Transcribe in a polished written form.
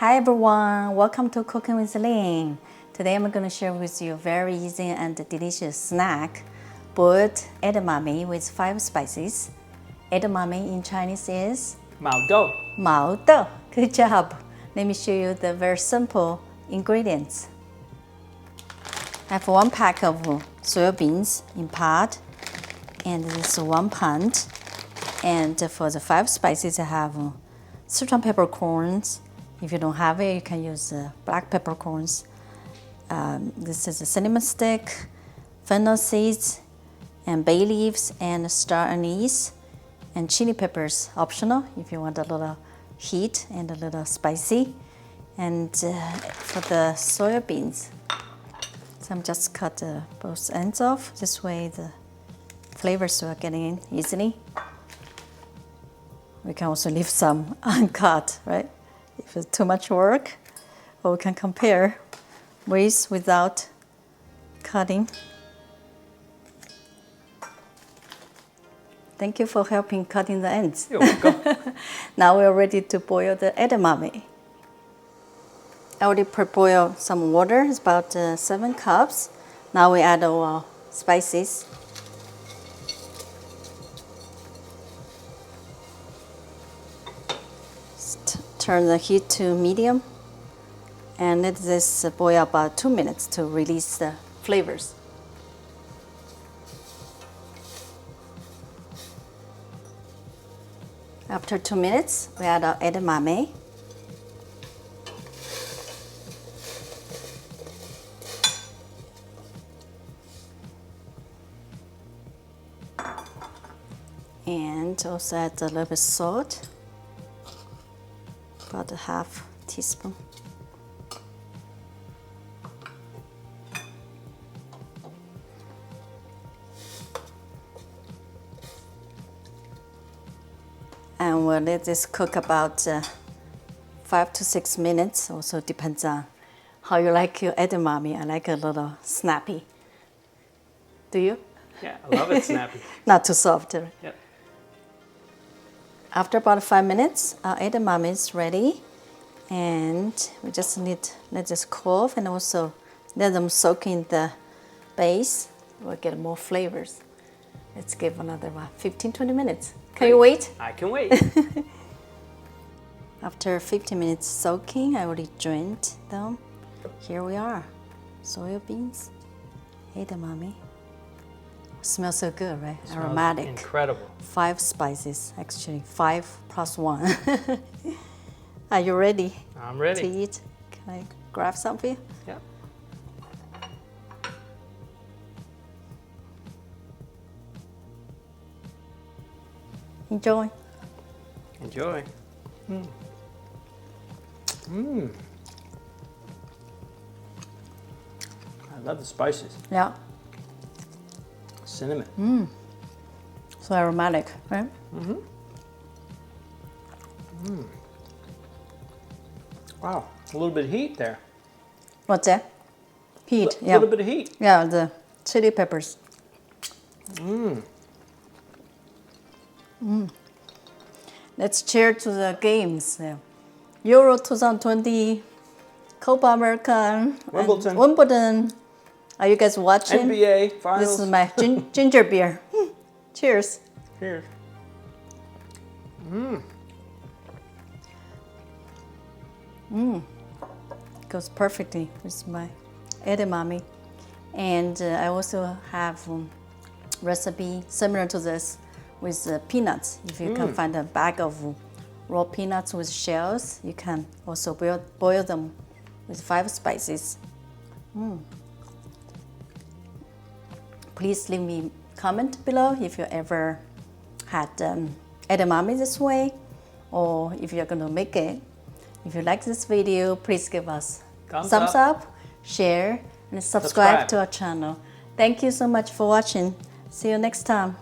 Hi everyone, welcome to Cooking with Lynn. Today I'm going to share with you a very easy and delicious snack, boiled edamame with 5 spices. Edamame in Chinese is 毛豆. 毛豆. Good job. Let me show you the very simple ingredients. I have 1 pack of soybeans in pot, and this is 1 pound. And for the 5 spices, I have Sichuan peppercorns. If you don't have it, you can use black peppercorns. This is a cinnamon stick, fennel seeds, and bay leaves, and star anise, and chili peppers, optional if you want a little heat and a little spicy. And for the soybeans, so I'm just cut both ends off. This way the flavors will get in easily. We can also leave some uncut, right? If it's too much work, or we can compare with without cutting. Thank you for helping cutting the ends. You're welcome. Now we're ready to boil the edamame. I already pre-boiled some water, it's about 7 cups. Now we add our spices. Turn the heat to medium and let this boil about 2 minutes to release the flavors. After 2 minutes, we add our edamame. And also add a little bit salt. About a half teaspoon. And we'll let this cook about 5 to 6 minutes. Also depends on how you like your edamame. I like a little snappy. Do you? Yeah, I love it snappy. Not too soft. Right? Yep. After about 5 minutes, our edamame is ready, and we just need to let this cool off and also let them soak in the base. We'll get more flavors. Let's give another 15-20 minutes. Can you wait? I can wait. After 15 minutes soaking, I already drained them. Here we are, soybeans, edamame. Smells so good, right? Smells aromatic. Incredible. 5 spices, actually 5 plus 1. Are you ready? I'm ready to eat? Can I grab some for you? Yeah. Enjoy. Enjoy. Mm. Mm. I love the spices. Yeah. Cinnamon. So aromatic, right? Mm-hmm. Mm. Wow, a little bit of heat there. What's that? Heat. A Yeah. little bit of heat. Yeah, the chili peppers. Let's cheer to the games. Yeah. Euro 2020, Copa America, and Wimbledon. Wimbledon. Are you guys watching? NBA finals. This is my ginger beer. Cheers. Cheers. Goes perfectly with my edamame. And I also have recipe similar to this with peanuts. If you can find a bag of raw peanuts with shells, you can also boil them with 5 spices. Please leave me a comment below if you ever had edamame this way, or if you're going to make it. If you like this video, please give us thumbs up, share, and subscribe to our channel. Thank you so much for watching. See you next time.